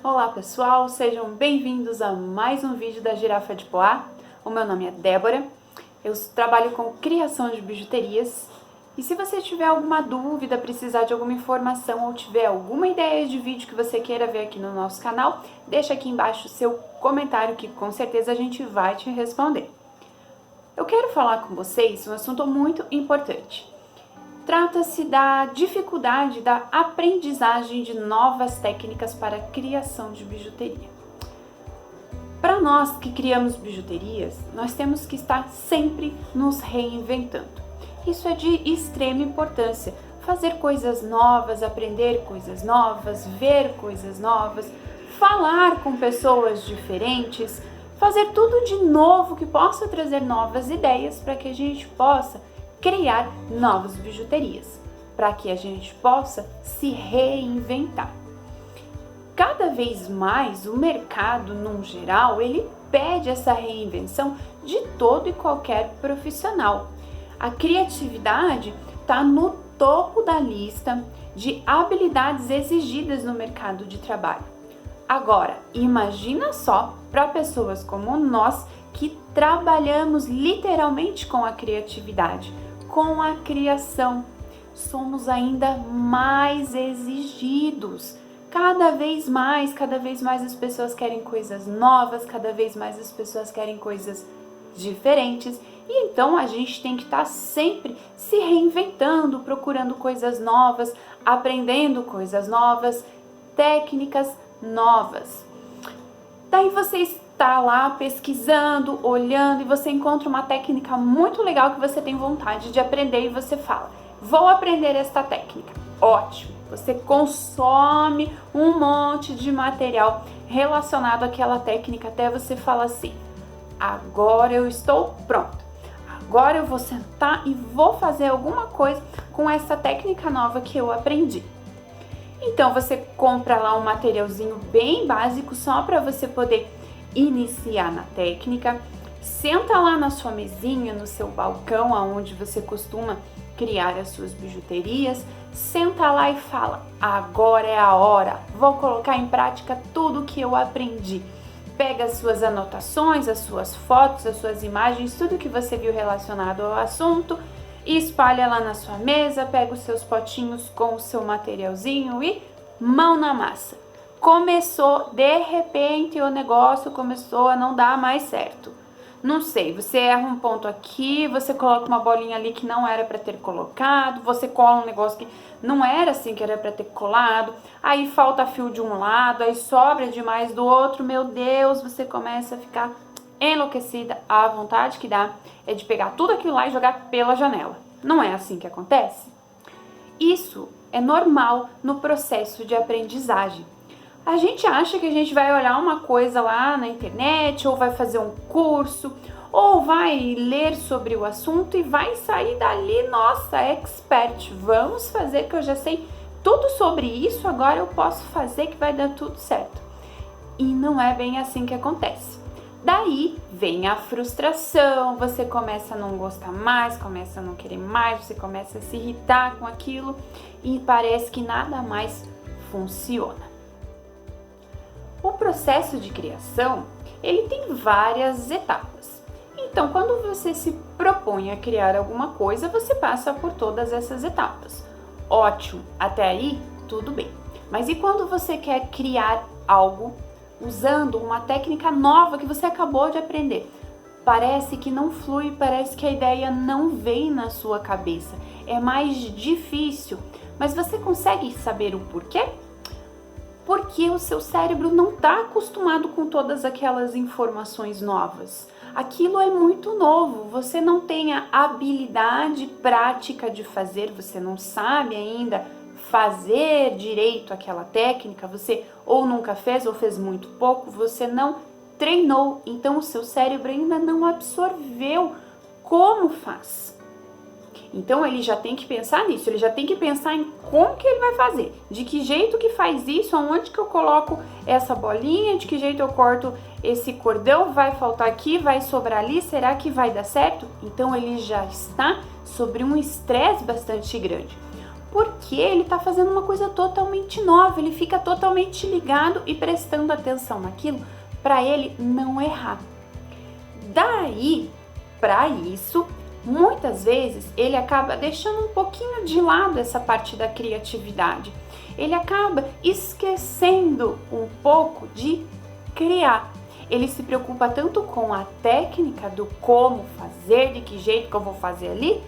Olá pessoal, sejam bem-vindos a mais um vídeo da Girafa de Poá. O meu nome é Débora, eu trabalho com criação de bijuterias e se você tiver alguma dúvida, precisar de alguma informação ou tiver alguma ideia de vídeo que você queira ver aqui no nosso canal, deixa aqui embaixo o seu comentário que com certeza a gente vai te responder. Eu quero falar com vocês um assunto muito importante. Trata-se da dificuldade da aprendizagem de novas técnicas para a criação de bijuteria. Para nós que criamos bijuterias, nós temos que estar sempre nos reinventando. Isso é de extrema importância. Fazer coisas novas, aprender coisas novas, ver coisas novas, falar com pessoas diferentes, fazer tudo de novo que possa trazer novas ideias para que a gente possa criar novas bijuterias, para que a gente possa se reinventar. Cada vez mais o mercado, num geral, ele pede essa reinvenção de todo e qualquer profissional. A criatividade está no topo da lista de habilidades exigidas no mercado de trabalho. Agora, imagina só para pessoas como nós que trabalhamos literalmente com a criatividade, com a criação, somos ainda mais exigidos. Cada vez mais as pessoas querem coisas novas, cada vez mais as pessoas querem coisas diferentes. E então a gente tem que estar sempre se reinventando, procurando coisas novas, aprendendo coisas novas, técnicas novas. Daí você está lá pesquisando, olhando e você encontra uma técnica muito legal que você tem vontade de aprender e você fala: vou aprender esta técnica. Ótimo! Você consome um monte de material relacionado àquela técnica até você falar assim: agora eu estou pronta. Agora eu vou sentar e vou fazer alguma coisa com essa técnica nova que eu aprendi. Então você compra lá um materialzinho bem básico só para você poder iniciar na técnica, senta lá na sua mesinha, no seu balcão, aonde você costuma criar as suas bijuterias, senta lá e fala: agora é a hora, vou colocar em prática tudo que eu aprendi. Pega as suas anotações, as suas fotos, as suas imagens, tudo que você viu relacionado ao assunto, e espalha lá na sua mesa, pega os seus potinhos com o seu materialzinho e mão na massa. Começou, de repente o negócio começou a não dar mais certo. Não sei, você erra um ponto aqui, você coloca uma bolinha ali que não era para ter colocado, você cola um negócio que não era assim que era para ter colado, aí falta fio de um lado, aí sobra demais do outro, meu Deus, você começa a ficar enlouquecida. A vontade que dá é de pegar tudo aquilo lá e jogar pela janela. Não é assim que acontece? Isso é normal no processo de aprendizagem. A gente acha que a gente vai olhar uma coisa lá na internet, ou vai fazer um curso, ou vai ler sobre o assunto e vai sair dali, nossa, expert, vamos fazer que eu já sei tudo sobre isso, agora eu posso fazer que vai dar tudo certo. E não é bem assim que acontece. Daí vem a frustração, você começa a não gostar mais, começa a não querer mais, você começa a se irritar com aquilo e parece que nada mais funciona. O processo de criação, ele tem várias etapas. Então, quando você se propõe a criar alguma coisa, você passa por todas essas etapas. Ótimo, até aí tudo bem. Mas e quando você quer criar algo usando uma técnica nova que você acabou de aprender? Parece que não flui, parece que a ideia não vem na sua cabeça. É mais difícil. Mas você consegue saber o porquê? Porque o seu cérebro não está acostumado com todas aquelas informações novas. Aquilo é muito novo, você não tem a habilidade prática de fazer, você não sabe ainda fazer direito aquela técnica, você ou nunca fez ou fez muito pouco, você não treinou, então o seu cérebro ainda não absorveu como faz. Então ele já tem que pensar nisso, ele já tem que pensar em como que ele vai fazer, de que jeito que faz isso, aonde que eu coloco essa bolinha, de que jeito eu corto esse cordão, vai faltar aqui, vai sobrar ali, será que vai dar certo? Então ele já está sobre um estresse bastante grande. porque ele está fazendo uma coisa totalmente nova, ele fica totalmente ligado e prestando atenção naquilo para ele não errar. Daí, para isso, muitas vezes ele acaba deixando um pouquinho de lado essa parte da criatividade. Ele acaba esquecendo um pouco de criar. Ele se preocupa tanto com a técnica do como fazer, de que jeito que eu vou fazer ali,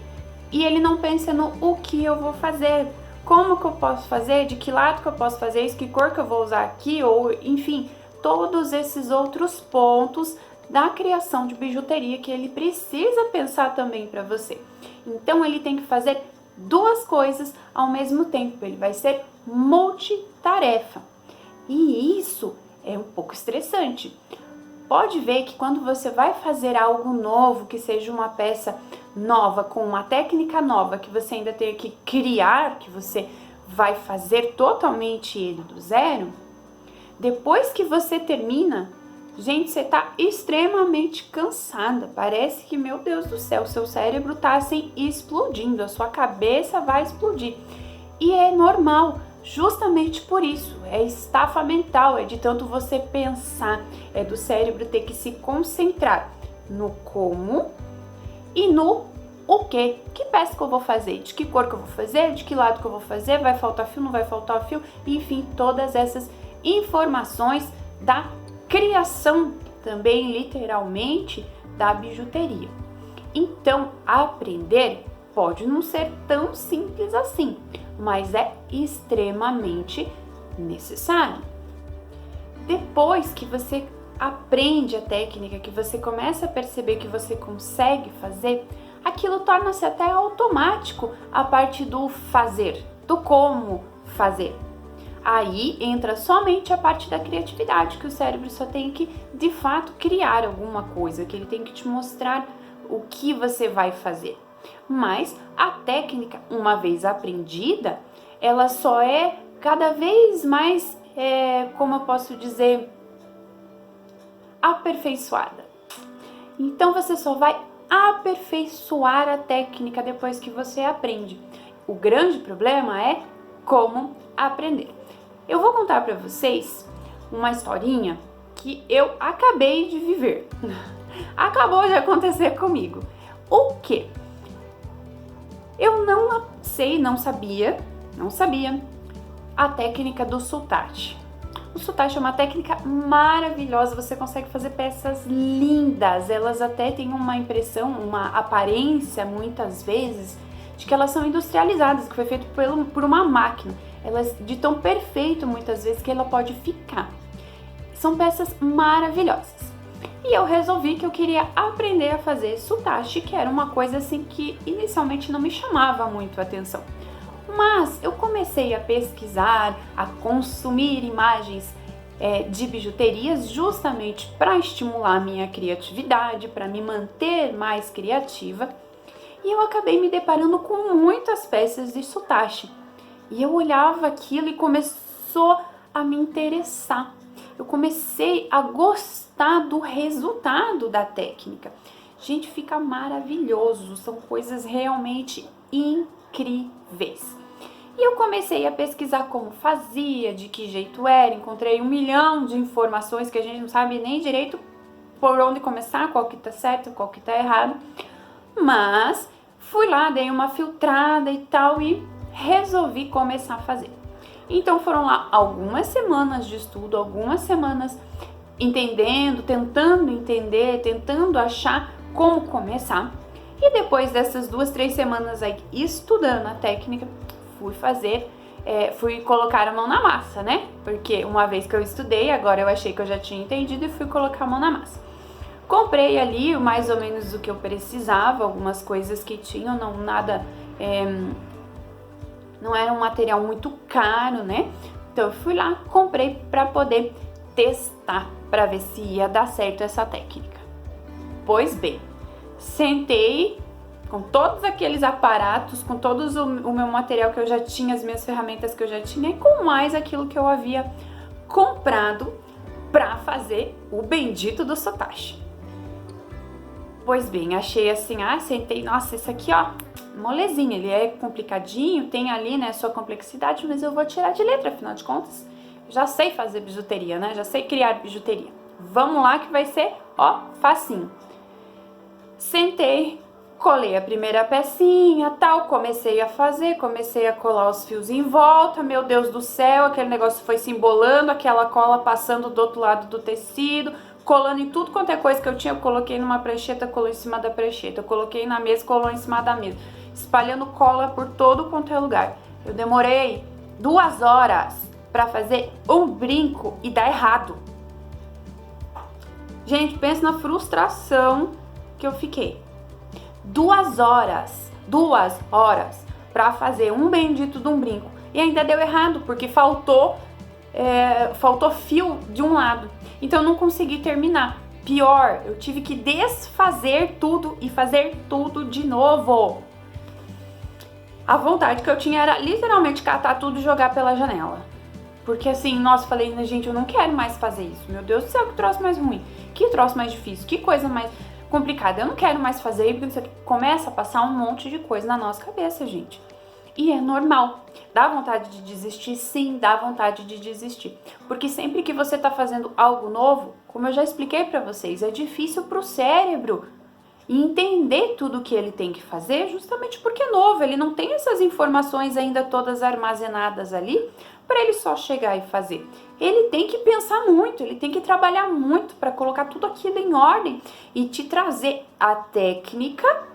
e ele não pensa no o que eu vou fazer, como que eu posso fazer, de que lado que eu posso fazer isso, que cor que eu vou usar aqui, ou enfim, todos esses outros pontos da criação de bijuteria que ele precisa pensar também para você. Então ele tem que fazer duas coisas ao mesmo tempo, ele vai ser multitarefa. E isso é um pouco estressante. Pode ver que quando você vai fazer algo novo, que seja uma peça nova, com uma técnica nova, que você ainda tem que criar, que você vai fazer totalmente ele do zero, depois que você termina, gente, você tá extremamente cansada. Parece que, meu Deus do céu, seu cérebro tá assim explodindo, a sua cabeça vai explodir. E é normal, justamente por isso, é estafa mental, é de tanto você pensar, é do cérebro ter que se concentrar no como e no o quê? Que peça que eu vou fazer, de que cor que eu vou fazer, de que lado que eu vou fazer, vai faltar fio, não vai faltar fio, enfim, todas essas informações da criação, também literalmente, da bijuteria. Então, aprender pode não ser tão simples assim, mas é extremamente necessário. Depois que você aprende a técnica, que você começa a perceber que você consegue fazer, aquilo torna-se até automático a parte do fazer, do como fazer. Aí entra somente a parte da criatividade, que o cérebro só tem que, de fato, criar alguma coisa, que ele tem que te mostrar o que você vai fazer. Mas a técnica, uma vez aprendida, ela só é cada vez mais, como eu posso dizer, aperfeiçoada. Então você só vai aperfeiçoar a técnica depois que você aprende. O grande problema é como aprender. Eu vou contar para vocês uma historinha que eu acabei de viver. Acabou de acontecer comigo. O quê? Eu não sabia a técnica do sultate. O sultate é uma técnica maravilhosa, você consegue fazer peças lindas, elas até têm uma impressão, uma aparência muitas vezes, de que elas são industrializadas, que foi feito por uma máquina. Elas de tão perfeito muitas vezes que ela pode ficar. São peças maravilhosas. E eu resolvi que eu queria aprender a fazer sultate, que era uma coisa assim que inicialmente não me chamava muito a atenção. Mas eu comecei a pesquisar, a consumir imagens de bijuterias justamente para estimular a minha criatividade, para me manter mais criativa. E eu acabei me deparando com muitas peças de sultate. E eu olhava aquilo e começou a me interessar. Eu comecei a gostar do resultado da técnica. Gente, fica maravilhoso, são coisas realmente incríveis. E eu comecei a pesquisar como fazia, de que jeito era, encontrei 1 milhão de informações que a gente não sabe nem direito por onde começar, qual que tá certo, qual que tá errado. Mas fui lá, dei uma filtrada e tal e resolvi começar a fazer. Então foram lá algumas semanas de estudo, algumas semanas entendendo, tentando entender, tentando achar como começar. E depois dessas 2, 3 semanas aí estudando a técnica, fui colocar a mão na massa, né? Porque uma vez que eu estudei, agora eu achei que eu já tinha entendido e fui colocar a mão na massa. Comprei ali mais ou menos o que eu precisava, algumas coisas que tinham, não era um material muito caro, né? Então eu fui lá, comprei para poder testar, para ver se ia dar certo essa técnica. Pois bem, sentei com todos aqueles aparatos, com todos o meu material que eu já tinha, as minhas ferramentas que eu já tinha e com mais aquilo que eu havia comprado para fazer o bendito do sultate. Pois bem, achei assim, sentei, nossa, esse aqui, ó, molezinho, ele é complicadinho, tem ali, né, sua complexidade, mas eu vou tirar de letra, afinal de contas, já sei fazer bijuteria, né, já sei criar bijuteria. Vamos lá que vai ser, ó, facinho. Sentei, colei a primeira pecinha, tal, comecei a fazer, comecei a colar os fios em volta, meu Deus do céu, aquele negócio foi se embolando, aquela cola passando do outro lado do tecido, colando em tudo quanto é coisa que eu tinha, eu coloquei numa prancheta, colou em cima da prancheta, eu coloquei na mesa, colou em cima da mesa, espalhando cola por todo quanto é lugar. Eu demorei 2 horas pra fazer um brinco e dar errado. Gente, pensa na frustração que eu fiquei. 2 horas pra fazer um bendito de um brinco e ainda deu errado, porque faltou fio de um lado, então eu não consegui terminar. Pior, eu tive que desfazer tudo e fazer tudo de novo. A vontade que eu tinha era literalmente catar tudo e jogar pela janela, porque assim, nossa, falei, gente, eu não quero mais fazer isso, meu Deus do céu, que troço mais ruim, que troço mais difícil, que coisa mais complicada, eu não quero mais fazer, porque você começa a passar um monte de coisa na nossa cabeça, gente. E é normal. Dá vontade de desistir? Sim, dá vontade de desistir. Porque sempre que você tá fazendo algo novo, como eu já expliquei pra vocês, é difícil pro cérebro entender tudo que ele tem que fazer, justamente porque é novo, ele não tem essas informações ainda todas armazenadas ali para ele só chegar e fazer. Ele tem que pensar muito, ele tem que trabalhar muito para colocar tudo aquilo em ordem e te trazer a técnica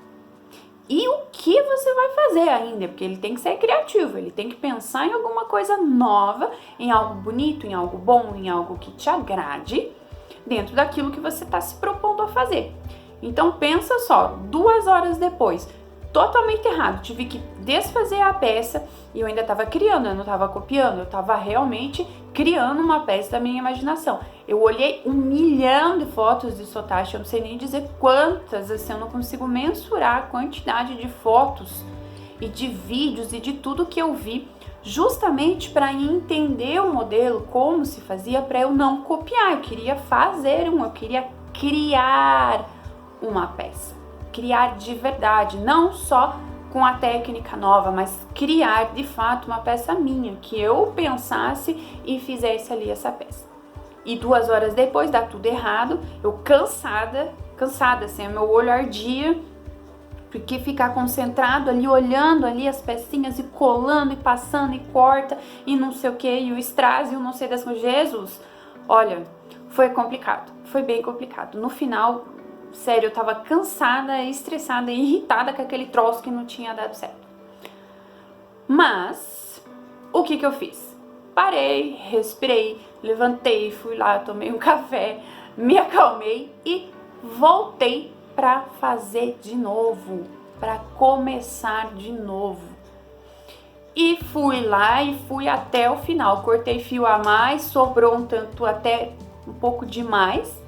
e o que você vai fazer ainda, porque ele tem que ser criativo, ele tem que pensar em alguma coisa nova, em algo bonito, em algo bom, em algo que te agrade, dentro daquilo que você está se propondo a fazer. Então pensa só, 2 horas depois, totalmente errado, tive que desfazer a peça e eu ainda estava criando, eu não estava copiando, eu estava realmente criando uma peça da minha imaginação. Eu olhei 1 milhão de fotos de Sotachi, eu não sei nem dizer quantas, assim, eu não consigo mensurar a quantidade de fotos e de vídeos e de tudo que eu vi, justamente para entender o modelo, como se fazia, para eu não copiar. Eu queria fazer eu queria criar uma peça, criar de verdade, não só com a técnica nova, mas criar de fato uma peça minha, que eu pensasse e fizesse ali essa peça. E 2 horas depois dá tudo errado, eu cansada assim, meu olho ardia, porque ficar concentrado ali, olhando ali as pecinhas e colando e passando e corta e não sei o que, e o strass e o não sei das coisas, Jesus, olha, foi complicado, foi bem complicado. No final, sério, eu tava cansada, estressada e irritada com aquele troço que não tinha dado certo. Mas, o que eu fiz? Parei, respirei, levantei, fui lá, tomei um café, me acalmei e voltei pra fazer de novo, pra começar de novo. E fui lá e fui até o final, cortei fio a mais, sobrou um tanto até um pouco demais.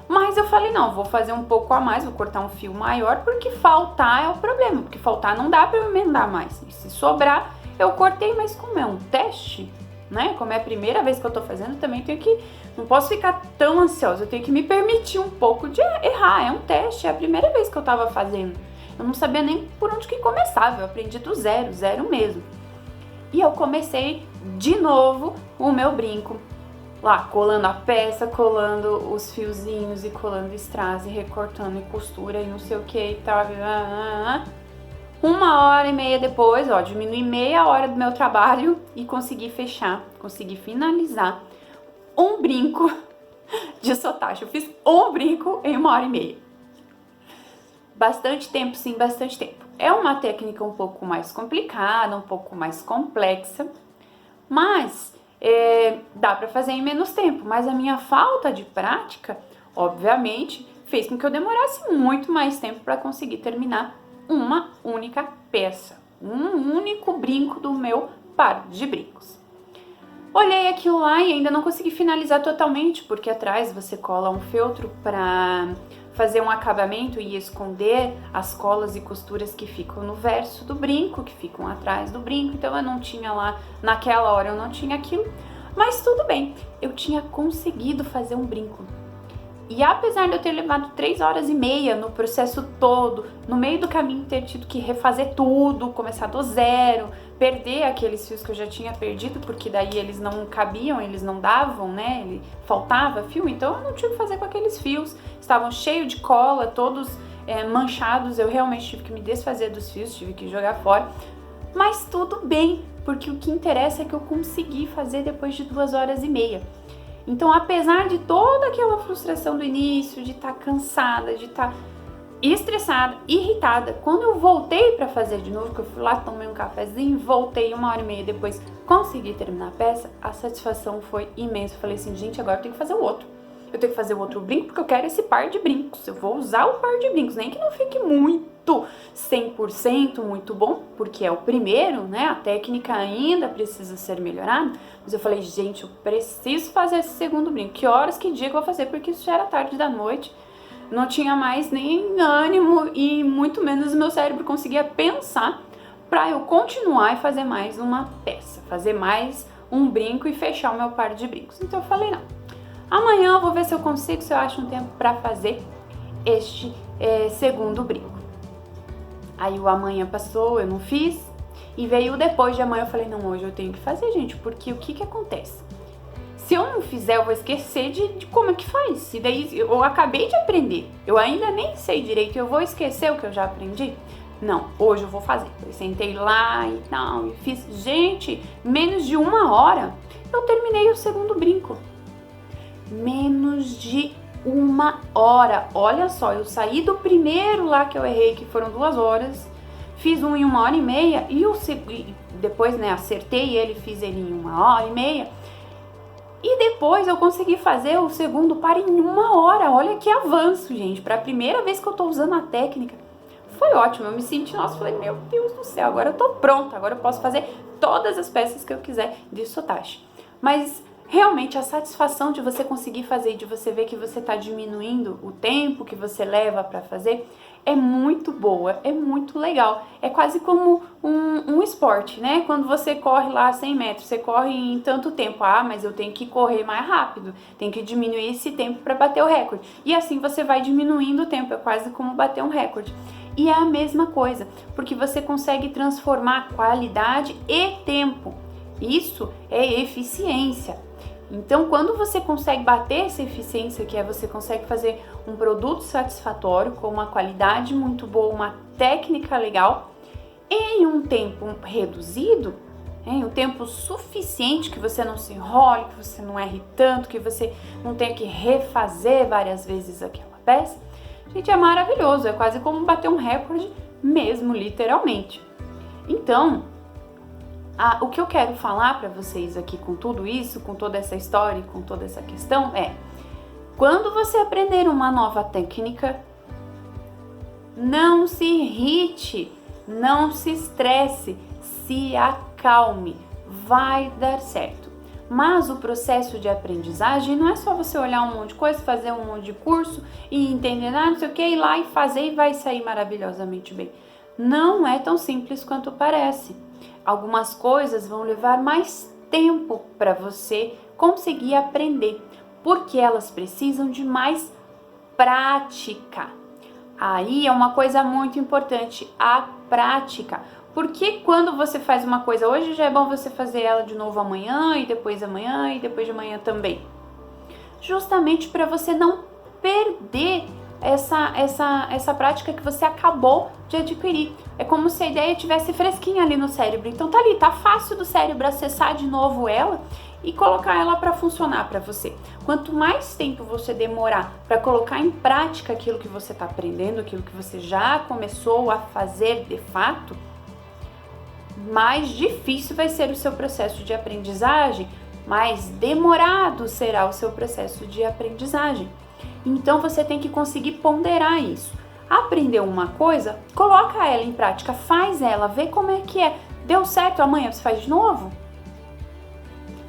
Mas eu falei, não, vou fazer um pouco a mais, vou cortar um fio maior, porque faltar é o problema, porque faltar não dá pra eu emendar mais. E se sobrar, eu cortei, mas como é um teste, né, como é a primeira vez que eu tô fazendo, também tenho que, não posso ficar tão ansiosa, eu tenho que me permitir um pouco de errar, é um teste, é a primeira vez que eu tava fazendo. Eu não sabia nem por onde que começava, eu aprendi do zero mesmo. E eu comecei de novo o meu brinco. Lá, colando a peça, colando os fiozinhos e colando strass e recortando e costura e não sei o que e tal. 1h30 depois, ó, diminui meia hora do meu trabalho e consegui fechar, consegui finalizar um brinco de Sotachi. Eu fiz um brinco em 1h30. Bastante tempo, sim, bastante tempo. É uma técnica um pouco mais complicada, um pouco mais complexa, mas dá pra fazer em menos tempo, mas a minha falta de prática, obviamente, fez com que eu demorasse muito mais tempo para conseguir terminar uma única peça, um único brinco do meu par de brincos. Olhei aquilo lá e ainda não consegui finalizar totalmente, porque atrás você cola um feltro para fazer um acabamento e esconder as colas e costuras que ficam no verso do brinco, que ficam atrás do brinco, então eu não tinha lá, naquela hora eu não tinha aquilo, mas tudo bem, eu tinha conseguido fazer um brinco. E apesar de eu ter levado 3 horas e meia no processo todo, no meio do caminho ter tido que refazer tudo, começar do zero, perder aqueles fios que eu já tinha perdido, porque daí eles não cabiam, eles não davam, né? Faltava fio, então eu não tinha o que fazer com aqueles fios. Estavam cheios de cola, todos manchados, eu realmente tive que me desfazer dos fios, tive que jogar fora. Mas tudo bem, porque o que interessa é que eu consegui fazer depois de 2 horas e meia. Então, apesar de toda aquela frustração do início, de estar cansada, de estar estressada, irritada, quando eu voltei para fazer de novo, que eu fui lá, tomei um cafezinho, voltei 1 hora e meia depois, consegui terminar a peça, a satisfação foi imensa. Eu falei assim, gente, agora eu tenho que fazer o outro. Eu tenho que fazer o outro brinco porque eu quero esse par de brincos. Eu vou usar o par de brincos, nem que não fique muito 100% muito bom, porque é o primeiro, né? A técnica ainda precisa ser melhorada. Mas eu falei, gente, eu preciso fazer esse segundo brinco. Que horas, que dia que eu vou fazer? Porque isso já era tarde da noite. Não tinha mais nem ânimo e muito menos o meu cérebro conseguia pensar para eu continuar e fazer mais uma peça, fazer mais um brinco e fechar o meu par de brincos. Então eu falei, não. Amanhã eu vou ver se eu consigo, se eu acho um tempo para fazer este segundo brinco. Aí o amanhã passou, eu não fiz, e veio o depois de amanhã. Eu falei, não, hoje eu tenho que fazer, gente, porque o que acontece? Se eu não fizer, eu vou esquecer de como é que faz. E daí eu acabei de aprender, eu ainda nem sei direito, eu vou esquecer o que eu já aprendi? Não, hoje eu vou fazer. Eu sentei lá e tal, e fiz. Gente, menos de 1 hora eu terminei o segundo brinco. Menos de 1 hora. Olha só, eu saí do primeiro lá que eu errei, que foram 2 horas, fiz um em 1 hora e meia e depois, né, acertei ele, fiz ele em 1 hora e meia e depois eu consegui fazer o segundo par em 1 hora. Olha que avanço, gente, para a primeira vez que eu tô usando a técnica. Foi ótimo, eu me senti, nossa, falei, meu Deus do céu, agora eu tô pronta, agora eu posso fazer todas as peças que eu quiser de sotache. Mas realmente a satisfação de você conseguir fazer e de você ver que você está diminuindo o tempo que você leva para fazer é muito boa, é muito legal. É quase como um esporte, né? Quando você corre lá 100 metros, você corre em tanto tempo. Ah, mas eu tenho que correr mais rápido, tenho que diminuir esse tempo para bater o recorde. E assim você vai diminuindo o tempo, é quase como bater um recorde. E é a mesma coisa, porque você consegue transformar qualidade e tempo. Isso é eficiência. Então, quando você consegue bater essa eficiência, que é você consegue fazer um produto satisfatório, com uma qualidade muito boa, uma técnica legal, em um tempo reduzido, em um tempo suficiente, que você não se enrole, que você não erre tanto, que você não tenha que refazer várias vezes aquela peça, gente, é maravilhoso, é quase como bater um recorde mesmo, literalmente. Então, o que eu quero falar para vocês aqui com tudo isso, com toda essa história, com toda essa questão é: quando você aprender uma nova técnica, não se irrite, não se estresse, se acalme, vai dar certo. Mas o processo de aprendizagem não é só você olhar um monte de coisa, fazer um monte de curso e entender nada, não sei o que, ir lá e fazer e vai sair maravilhosamente bem. Não é tão simples quanto parece. Algumas coisas vão levar mais tempo para você conseguir aprender, porque elas precisam de mais prática. Aí é uma coisa muito importante, a prática. Porque quando você faz uma coisa hoje, já é bom você fazer ela de novo amanhã, e depois de amanhã também. Justamente para você não perder essa prática que você acabou de adquirir. É como se a ideia estivesse fresquinha ali no cérebro. Então tá ali, tá fácil do cérebro acessar de novo ela e colocar ela para funcionar para você. Quanto mais tempo você demorar para colocar em prática aquilo que você está aprendendo, aquilo que você já começou a fazer de fato, mais difícil vai ser o seu processo de aprendizagem, mais demorado será o seu processo de aprendizagem. Então você tem que conseguir ponderar isso. Aprendeu uma coisa, coloca ela em prática, faz ela, vê como é que é. Deu certo, amanhã você faz de novo?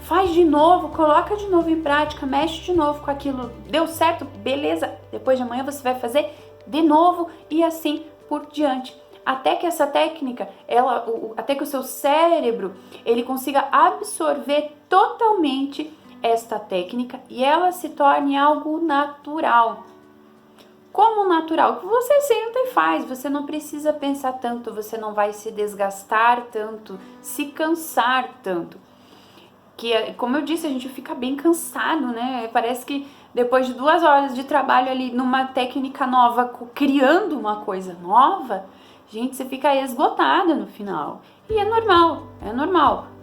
Faz de novo, coloca de novo em prática, mexe de novo com aquilo. Deu certo? Beleza. Depois de amanhã você vai fazer de novo e assim por diante. Até que essa técnica, até que o seu cérebro, ele consiga absorver totalmente esta técnica e ela se torne algo natural. Como natural, que você senta e faz, você não precisa pensar tanto, você não vai se desgastar tanto, se cansar tanto. Que, como eu disse, a gente fica bem cansado, né? Parece que depois de 2 horas de trabalho ali numa técnica nova, criando uma coisa nova, gente, você fica esgotada no final. E é normal,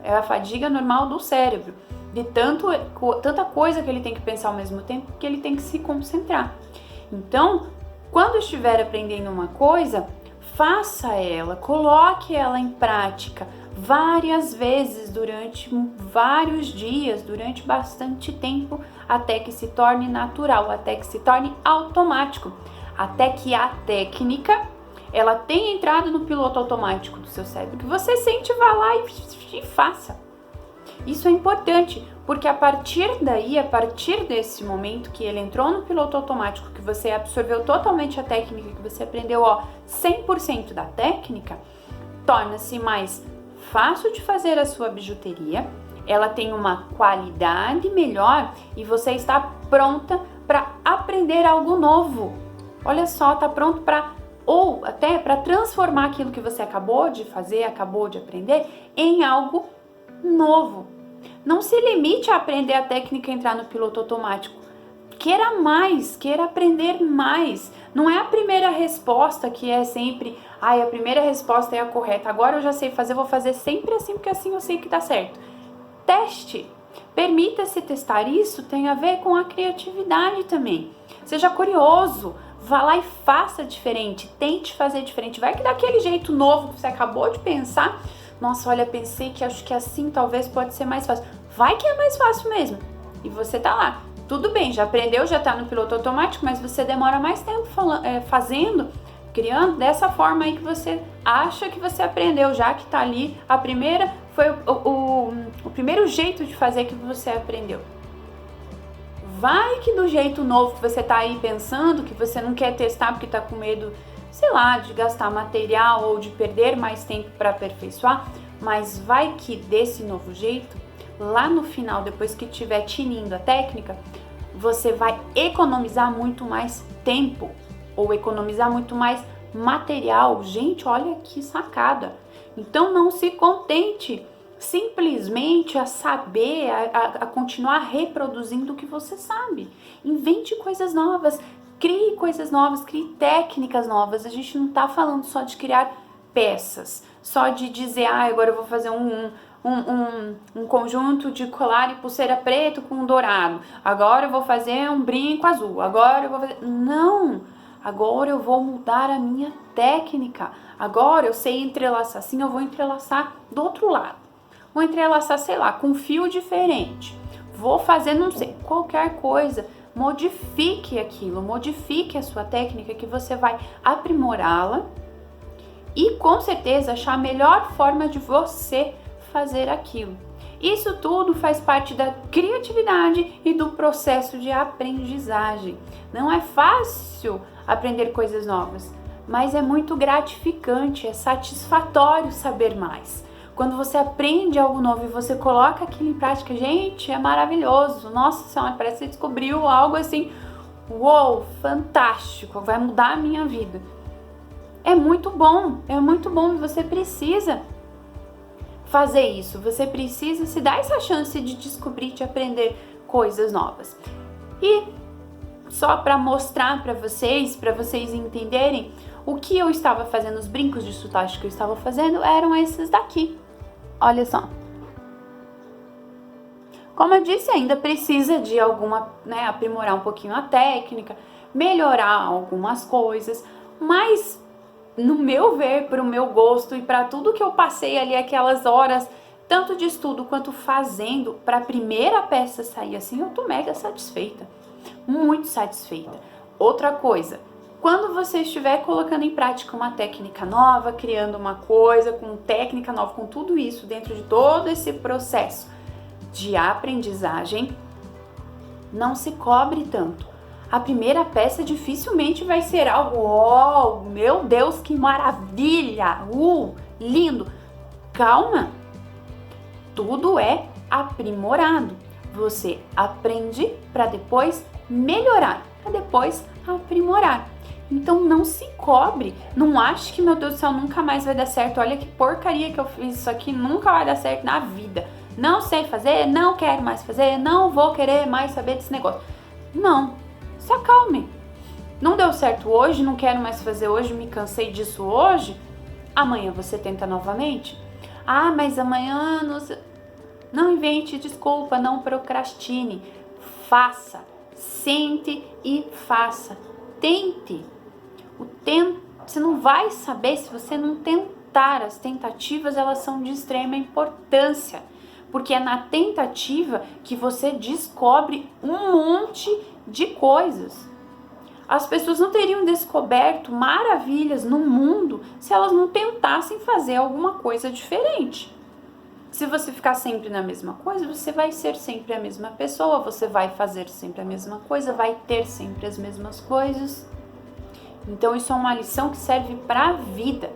é a fadiga normal do cérebro, de tanta coisa que ele tem que pensar ao mesmo tempo, que ele tem que se concentrar. Então, quando estiver aprendendo uma coisa, faça ela, coloque ela em prática várias vezes durante vários dias, durante bastante tempo, até que se torne natural, até que se torne automático, até que a técnica ela tenha entrado no piloto automático do seu cérebro, que você sente, vá lá e faça. Isso é importante, porque a partir daí, a partir desse momento que ele entrou no piloto automático, que você absorveu totalmente a técnica, que você aprendeu 100% da técnica, torna-se mais fácil de fazer a sua bijuteria, ela tem uma qualidade melhor e você está pronta para aprender algo novo. Olha só, está pronto ou até para transformar aquilo que você acabou de fazer, acabou de aprender, em algo novo. Não se limite a aprender a técnica e entrar no piloto automático. Queira mais, queira aprender mais. Não é a primeira resposta que é sempre, a primeira resposta é a correta. Agora eu já sei fazer, vou fazer sempre assim, porque assim eu sei que dá certo. Teste. Permita-se testar. Isso tem a ver com a criatividade também. Seja curioso. Vá lá e faça diferente. Tente fazer diferente. Vai que daquele jeito novo que você acabou de pensar. Nossa, olha, pensei que acho que assim talvez pode ser mais fácil. Vai que é mais fácil mesmo. E você tá lá. Tudo bem, já aprendeu, já tá no piloto automático, mas você demora mais tempo fazendo, criando dessa forma aí que você acha que você aprendeu, já que tá ali. A primeira foi o primeiro jeito de fazer que você aprendeu. Vai que do jeito novo que você tá aí pensando, que você não quer testar porque tá com medo, sei lá, de gastar material ou de perder mais tempo para aperfeiçoar, mas vai que desse novo jeito, lá no final, depois que estiver tinindo a técnica, você vai economizar muito mais tempo ou economizar muito mais material. Gente, olha que sacada! Então não se contente simplesmente a saber, a continuar reproduzindo o que você sabe. Invente coisas novas, crie coisas novas, crie técnicas novas. A gente não está falando só de criar peças, só de dizer, agora eu vou fazer um conjunto de colar e pulseira preto com dourado. Agora eu vou fazer um brinco azul. Agora eu vou fazer... Não! Agora eu vou mudar a minha técnica. Agora eu sei entrelaçar assim, eu vou entrelaçar do outro lado. Vou entrelaçar, sei lá, com fio diferente. Vou fazer, não sei, qualquer coisa. Modifique aquilo, modifique a sua técnica que você vai aprimorá-la e com certeza achar a melhor forma de você fazer aquilo. Isso tudo faz parte da criatividade e do processo de aprendizagem. Não é fácil aprender coisas novas, mas é muito gratificante, é satisfatório saber mais. Quando você aprende algo novo e você coloca aquilo em prática, gente, é maravilhoso. Nossa Senhora, parece que você descobriu algo assim, uou, fantástico, vai mudar a minha vida. É muito bom e você precisa fazer isso. Você precisa se dar essa chance de descobrir, de aprender coisas novas. E só para mostrar para vocês entenderem o que eu estava fazendo, os brincos de sotache que eu estava fazendo eram esses daqui. Olha só. Como eu disse, ainda precisa de aprimorar um pouquinho a técnica, melhorar algumas coisas, mas no meu ver, para o meu gosto e para tudo que eu passei ali aquelas horas, tanto de estudo quanto fazendo, para a primeira peça sair assim, eu tô mega satisfeita, muito satisfeita. Outra coisa, quando você estiver colocando em prática uma técnica nova, criando uma coisa com técnica nova, com tudo isso dentro de todo esse processo de aprendizagem, não se cobre tanto. A primeira peça dificilmente vai ser algo, meu Deus, que maravilha, lindo. Calma, tudo é aprimorado. Você aprende para depois melhorar, para depois aprimorar. Então não se cobre, não ache que, meu Deus do céu, nunca mais vai dar certo. Olha que porcaria que eu fiz, isso aqui nunca vai dar certo na vida. Não sei fazer, não quero mais fazer, não vou querer mais saber desse negócio. Não, se acalme. Não deu certo hoje, não quero mais fazer hoje, me cansei disso hoje. Amanhã você tenta novamente. Ah, mas amanhã não invente desculpa, não procrastine. Faça, sente e faça. Tente. Você não vai saber se você não tentar. As tentativas, elas são de extrema importância, porque é na tentativa que você descobre um monte de coisas. As pessoas não teriam descoberto maravilhas no mundo se elas não tentassem fazer alguma coisa diferente. Se você ficar sempre na mesma coisa, você vai ser sempre a mesma pessoa, você vai fazer sempre a mesma coisa, vai ter sempre as mesmas coisas. Então isso é uma lição que serve para a vida.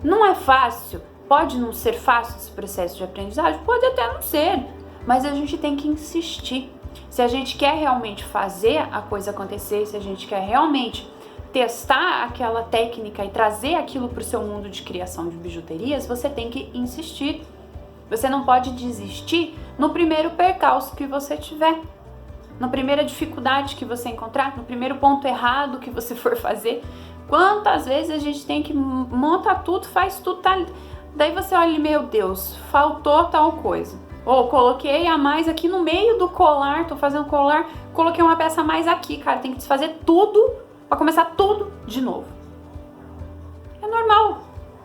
Não é fácil, pode não ser fácil esse processo de aprendizagem, pode até não ser, mas a gente tem que insistir. Se a gente quer realmente fazer a coisa acontecer, se a gente quer realmente testar aquela técnica e trazer aquilo para o seu mundo de criação de bijuterias, você tem que insistir. Você não pode desistir no primeiro percalço que você tiver, na primeira dificuldade que você encontrar, no primeiro ponto errado que você for fazer. Quantas vezes a gente tem que montar tudo, faz tudo, tá? Daí você olha, meu Deus, faltou tal coisa. Ou coloquei a mais aqui no meio do colar, tô fazendo colar, coloquei uma peça a mais aqui, cara, tem que desfazer tudo para começar tudo de novo. É normal.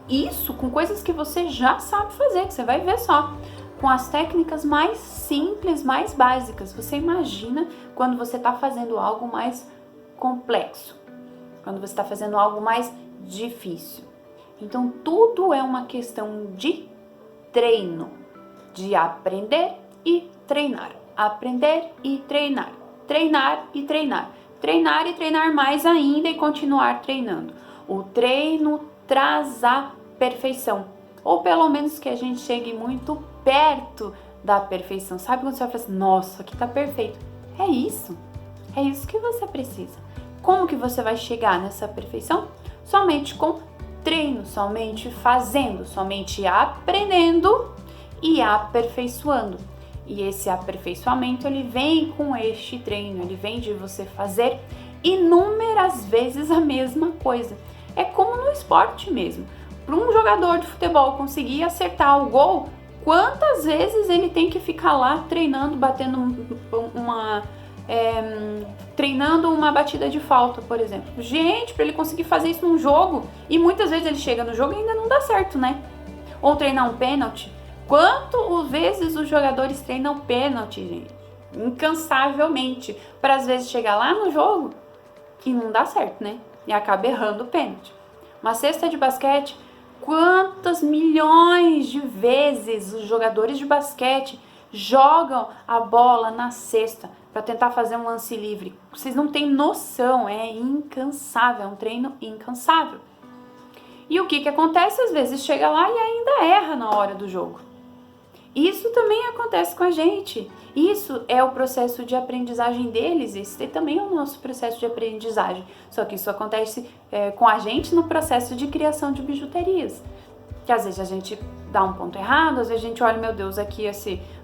Isso com coisas que você já sabe fazer, que você vai ver só. Com as técnicas mais simples, mais básicas. Você imagina quando você está fazendo algo mais complexo, quando você está fazendo algo mais difícil. Então tudo é uma questão de treino, de aprender e treinar, aprender e treinar, treinar e treinar, treinar e treinar mais ainda e continuar treinando. O treino traz a perfeição, ou pelo menos que a gente chegue muito perto da perfeição. Sabe quando você vai falar assim, nossa, aqui tá perfeito? É isso que você precisa. Como que você vai chegar nessa perfeição? Somente com treino, somente fazendo, somente aprendendo e aperfeiçoando. E esse aperfeiçoamento, ele vem com este treino, ele vem de você fazer inúmeras vezes a mesma coisa. É como no esporte mesmo. Para um jogador de futebol conseguir acertar o gol, quantas vezes ele tem que ficar lá treinando, treinando uma batida de falta, por exemplo. Gente, para ele conseguir fazer isso num jogo, e muitas vezes ele chega no jogo e ainda não dá certo, né? Ou treinar um pênalti. Quantas vezes os jogadores treinam pênalti, gente? Incansavelmente, para às vezes chegar lá no jogo e não dá certo, né? E acaba errando o pênalti. Uma cesta de basquete, quantas milhões de vezes os jogadores de basquete jogam a bola na cesta para tentar fazer um lance livre? Vocês não têm noção, é incansável, é um treino incansável. E o que acontece? Às vezes chega lá e ainda erra na hora do jogo. Isso também acontece com a gente. Isso é o processo de aprendizagem deles. Esse também é o nosso processo de aprendizagem. Só que isso acontece com a gente no processo de criação de bijuterias. Que às vezes a gente dá um ponto errado, às vezes a gente olha, meu Deus, aqui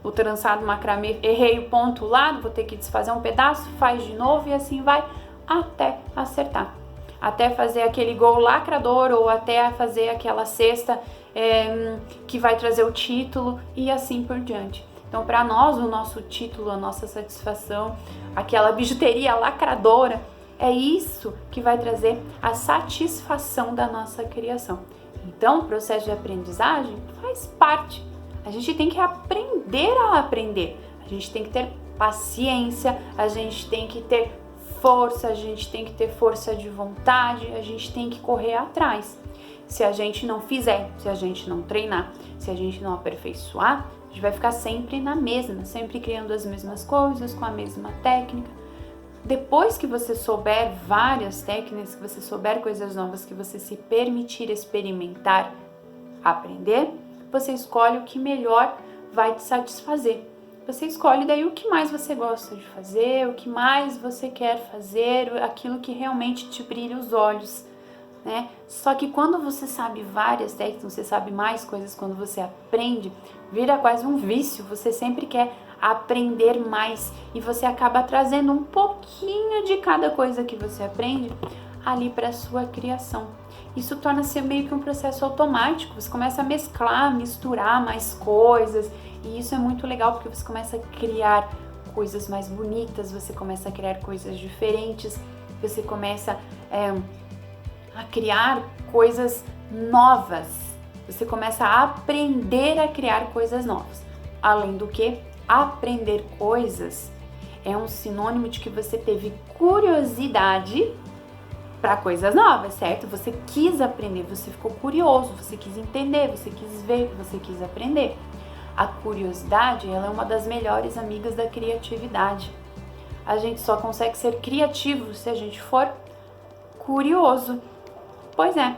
o trançado macramê, errei o ponto lá, vou ter que desfazer um pedaço, faz de novo e assim vai até acertar. Até fazer aquele gol lacrador ou até fazer aquela cesta que vai trazer o título e assim por diante. Então, para nós, o nosso título, a nossa satisfação, aquela bijuteria lacradora, é isso que vai trazer a satisfação da nossa criação. Então, o processo de aprendizagem faz parte. A gente tem que aprender a aprender. A gente tem que ter paciência, a gente tem que ter força, a gente tem que ter força de vontade, a gente tem que correr atrás. Se a gente não fizer, se a gente não treinar, se a gente não aperfeiçoar, a gente vai ficar sempre na mesma, sempre criando as mesmas coisas, com a mesma técnica. Depois que você souber várias técnicas, que você souber coisas novas, que você se permitir experimentar, aprender, você escolhe o que melhor vai te satisfazer. Você escolhe daí o que mais você gosta de fazer, o que mais você quer fazer, aquilo que realmente te brilha os olhos, né? Só que quando você sabe várias técnicas, você sabe mais coisas, quando você aprende, vira quase um vício, você sempre quer aprender mais e você acaba trazendo um pouquinho de cada coisa que você aprende ali para sua criação. Isso torna-se meio que um processo automático, você começa a mesclar, misturar mais coisas, e isso é muito legal porque você começa a criar coisas mais bonitas, você começa a criar coisas diferentes, você começa a criar coisas novas, você começa a aprender a criar coisas novas. Além do que, aprender coisas é um sinônimo de que você teve curiosidade para coisas novas, certo? Você quis aprender, você ficou curioso, você quis entender, você quis ver, você quis aprender. A curiosidade, ela é uma das melhores amigas da criatividade. A gente só consegue ser criativo se a gente for curioso. Pois é,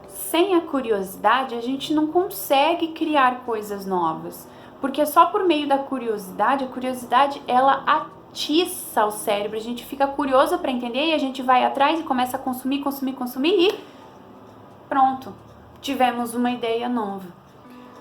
sem a curiosidade a gente não consegue criar coisas novas, porque só por meio da curiosidade, a curiosidade ela atiça o cérebro, a gente fica curioso para entender e a gente vai atrás e começa a consumir e pronto, tivemos uma ideia nova.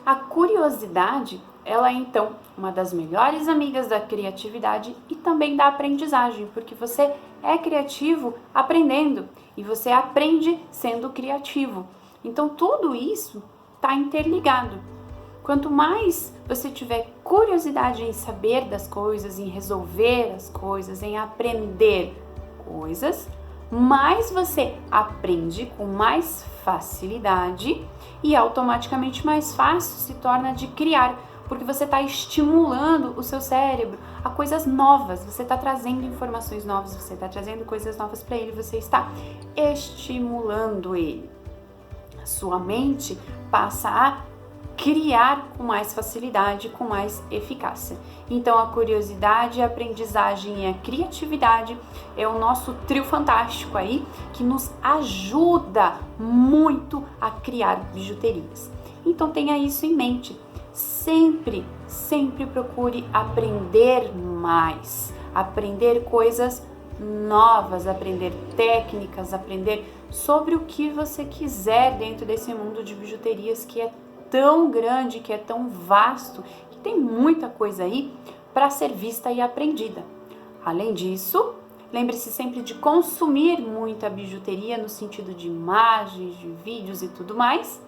A curiosidade, ela é então uma das melhores amigas da criatividade e também da aprendizagem, porque você é criativo aprendendo e você aprende sendo criativo. Então tudo isso está interligado. Quanto mais você tiver curiosidade em saber das coisas, em resolver as coisas, em aprender coisas, mais você aprende com mais facilidade e automaticamente mais fácil se torna de criar, porque você está estimulando o seu cérebro a coisas novas, você está trazendo informações novas, você está trazendo coisas novas para ele, você está estimulando ele. A sua mente passa a criar com mais facilidade, com mais eficácia. Então a curiosidade, a aprendizagem e a criatividade é o nosso trio fantástico aí que nos ajuda muito a criar bijuterias. Então tenha isso em mente. Sempre procure aprender mais, aprender coisas novas, aprender técnicas, aprender sobre o que você quiser dentro desse mundo de bijuterias que é tão grande, que é tão vasto, que tem muita coisa aí para ser vista e aprendida. Além disso, lembre-se sempre de consumir muita bijuteria no sentido de imagens, de vídeos e tudo mais,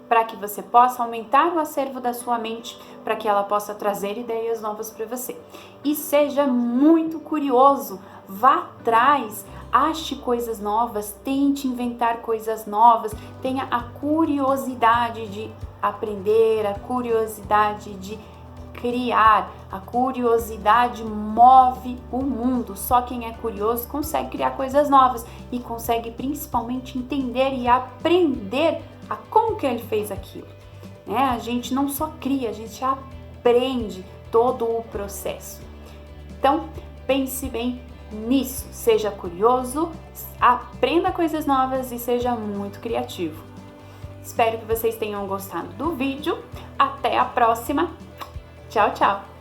para que você possa aumentar o acervo da sua mente, para que ela possa trazer ideias novas para você. E seja muito curioso, vá atrás, ache coisas novas, tente inventar coisas novas, tenha a curiosidade de aprender, a curiosidade de criar. A curiosidade move o mundo. Só quem é curioso consegue criar coisas novas e consegue principalmente entender e aprender a como que ele fez aquilo, né? A gente não só cria, a gente aprende todo o processo. Então, pense bem nisso, seja curioso, aprenda coisas novas e seja muito criativo. Espero que vocês tenham gostado do vídeo. Até a próxima. Tchau, tchau!